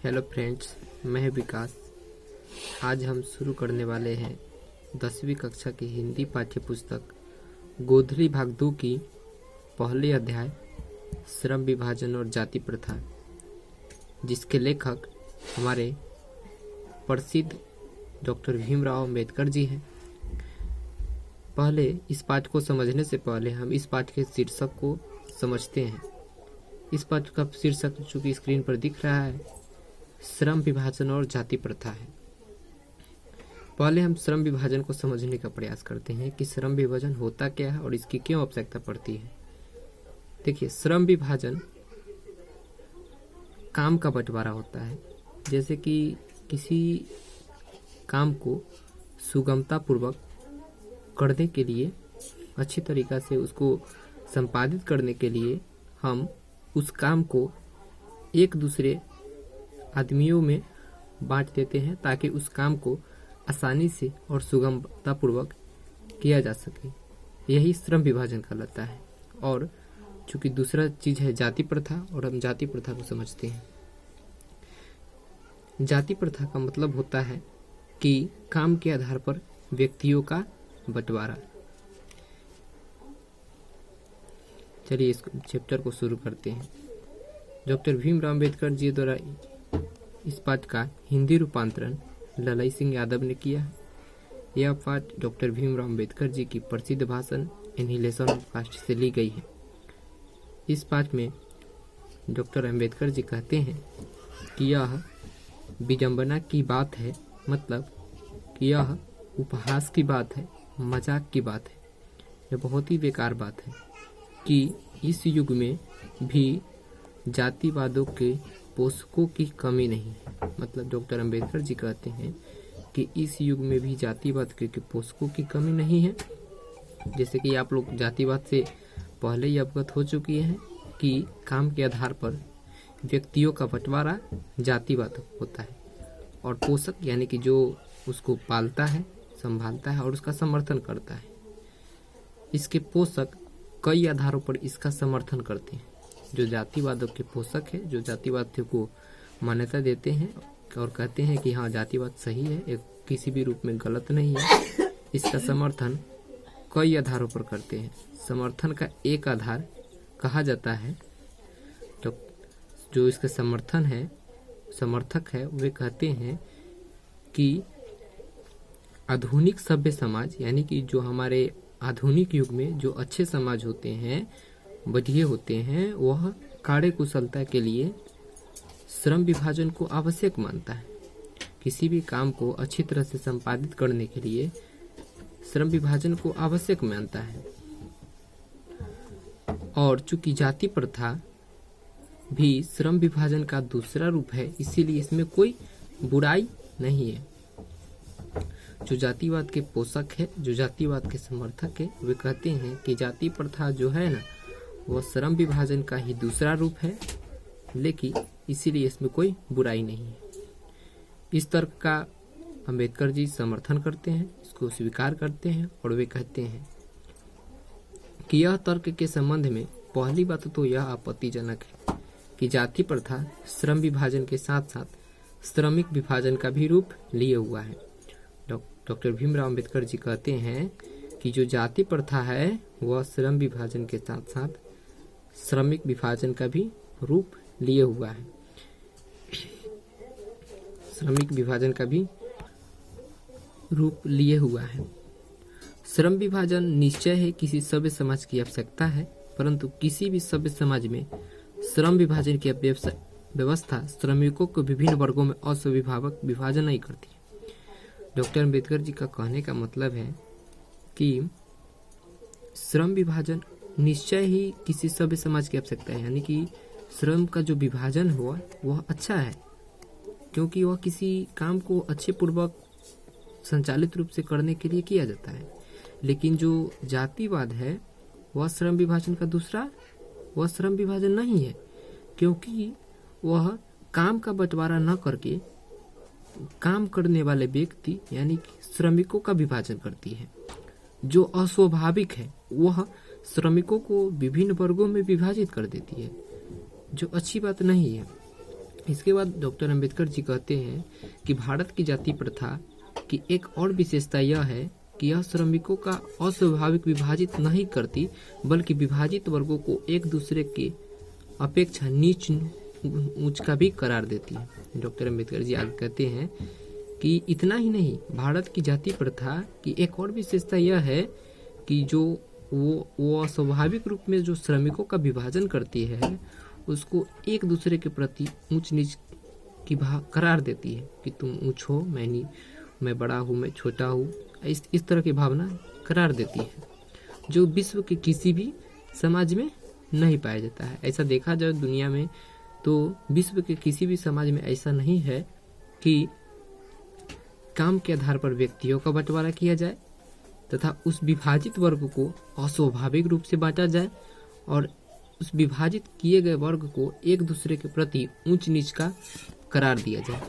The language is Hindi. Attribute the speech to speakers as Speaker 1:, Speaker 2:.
Speaker 1: हेलो फ्रेंड्स, मैं विकास। आज हम शुरू करने वाले हैं 10वीं कक्षा की हिंदी पाठ्य पुस्तक गोधरी भाग 2 की पहले अध्याय श्रम विभाजन और जाति प्रथा, जिसके लेखक हमारे प्रसिद्ध डॉक्टर भीमराव अंबेडकर जी हैं। पहले इस पाठ को समझने से पहले हम इस पाठ के शीर्षक को समझते हैं। इस पाठ का शीर्षक चूंकि स्क्रीन पर दिख रहा है, श्रम विभाजन और जाति प्रथा है। पहले हम श्रम विभाजन को समझने का प्रयास करते हैं कि श्रम विभाजन होता क्या है और इसकी क्यों आवश्यकता पड़ती है। देखिए, श्रम विभाजन काम का बंटवारा होता है। जैसे कि किसी काम को सुगमता पूर्वक करने के लिए, अच्छी तरीका से उसको संपादित करने के लिए हम उस काम को एक दूसरे आदमियों में बांट देते हैं ताकि उस काम को आसानी से और सुगमतापूर्वक किया जा सके। यही श्रम विभाजन कहलाता है। और चूंकि दूसरा चीज है जाति प्रथा, और हम जाति प्रथा को समझते हैं। जाति प्रथा का मतलब होता है कि काम के आधार पर व्यक्तियों का बंटवारा। चलिए इस चैप्टर को शुरू करते हैं। डॉक्टर भीमराव अंबेडकर जी द्वारा इस पाठ का हिंदी रूपांतरण ललाई सिंह यादव ने किया है। यह पाठ डॉक्टर भीमराव अंबेडकर जी की प्रसिद्ध भाषण एनिहिलेशन ऑफ कास्ट से ली गई है। इस पाठ में डॉक्टर अंबेडकर जी कहते हैं कि यह विडंबना की बात है, मतलब कि यह उपहास की बात है, मजाक की बात है। यह बहुत ही बेकार बात है कि इस युग में भी जातिवादों के पोषकों की कमी नहीं है। मतलब डॉक्टर अंबेडकर जी कहते हैं कि इस युग में भी जातिवाद के पोषकों की कमी नहीं है। जैसे कि आप लोग जातिवाद से पहले ही अवगत हो चुकी हैं कि काम के आधार पर व्यक्तियों का बंटवारा जातिवाद होता है, और पोषक यानी कि जो उसको पालता है, संभालता है और उसका समर्थन करता है, इसके पोषक कई आधारों पर इसका समर्थन करते हैं। जो जातिवाद के पोषक है, जो जातिवाद को मान्यता देते हैं और कहते हैं कि हाँ जातिवाद सही है, एक किसी भी रूप में गलत नहीं है, इसका समर्थन कई आधारों पर करते हैं। समर्थन का एक आधार कहा जाता है, तो जो इसका समर्थक है वे कहते हैं कि आधुनिक सभ्य समाज, यानी कि जो हमारे आधुनिक युग में जो अच्छे समाज होते हैं, बढ़िया होते हैं, वह कार्य कुशलता के लिए श्रम विभाजन को आवश्यक मानता है। किसी भी काम को अच्छी तरह से संपादित करने के लिए श्रम विभाजन को आवश्यक मानता है। और चूंकि जाति प्रथा भी श्रम विभाजन का दूसरा रूप है, इसीलिए इसमें कोई बुराई नहीं है। जो जातिवाद के पोषक है, जो जातिवाद के समर्थक है, वे कहते हैं कि जाति प्रथा जो है ना, वह श्रम विभाजन का ही दूसरा रूप है, लेकिन इसीलिए इसमें कोई बुराई नहीं है। इस तर्क का अंबेडकर जी समर्थन करते हैं, इसको स्वीकार करते हैं, और वे कहते हैं कि यह तर्क के संबंध में पहली बात तो यह आपत्तिजनक है कि जाति प्रथा श्रम विभाजन के साथ साथ श्रमिक विभाजन का भी रूप लिए हुआ है। डॉक्टर भीमराव अंबेडकर जी कहते हैं कि जो जाति प्रथा है वह श्रम विभाजन के साथ साथ श्रमिक विभाजन का भी रूप लिए हुआ है। श्रमिक विभाजन का भी रूप लिए हुआ है। श्रम विभाजन निश्चय है किसी सभ्य समाज की आवश्यकता है, परंतु किसी भी सभ्य समाज में श्रम विभाजन की व्यवस्था श्रमिकों को विभिन्न वर्गों में अस्वाभाविक विभाजन नहीं करती। डॉक्टर अंबेडकर जी का कहने का मतलब है कि श्रम विभाजन निश्चय ही किसी सभ्य समाज की आवश्यकता है, यानी कि श्रम का जो विभाजन हुआ वह अच्छा है, क्योंकि वह किसी काम को अच्छे पूर्वक संचालित रूप से करने के लिए किया जाता है। लेकिन जो जातिवाद है वह श्रम विभाजन का दूसरा, वह श्रम विभाजन नहीं है, क्योंकि वह काम का बंटवारा न करके काम करने वाले व्यक्ति यानी कि श्रमिकों का विभाजन करती है। जो अस्वाभाविक है वह श्रमिकों को विभिन्न वर्गों में विभाजित कर देती है, जो अच्छी बात नहीं है। इसके बाद डॉक्टर अंबेडकर जी कहते हैं कि भारत की जाति प्रथा की एक और विशेषता यह है कि यह श्रमिकों का अस्वाभाविक विभाजित नहीं करती, बल्कि विभाजित वर्गों को एक दूसरे की अपेक्षा नीच ऊंच का भी करार देती है। डॉक्टर अंबेडकर जी आगे कहते हैं कि इतना ही नहीं, भारत की जाति प्रथा की एक और विशेषता यह है कि जो वो अस्वाभाविक रूप में जो श्रमिकों का विभाजन करती है, उसको एक दूसरे के प्रति ऊंच नीच की करार देती है कि तुम ऊंच हो, मैं बड़ा हूँ, मैं छोटा हूँ, इस तरह की भावना करार देती है, जो विश्व के किसी भी समाज में नहीं पाया जाता है। ऐसा देखा जाए दुनिया में तो विश्व के किसी भी समाज में ऐसा नहीं है कि काम के आधार पर व्यक्तियों का बंटवारा किया जाए तथा उस विभाजित वर्ग को अस्वाभाविक रूप से बांटा जाए और उस विभाजित किए गए वर्ग को एक दूसरे के प्रति ऊंच नीच का करार दिया जाए।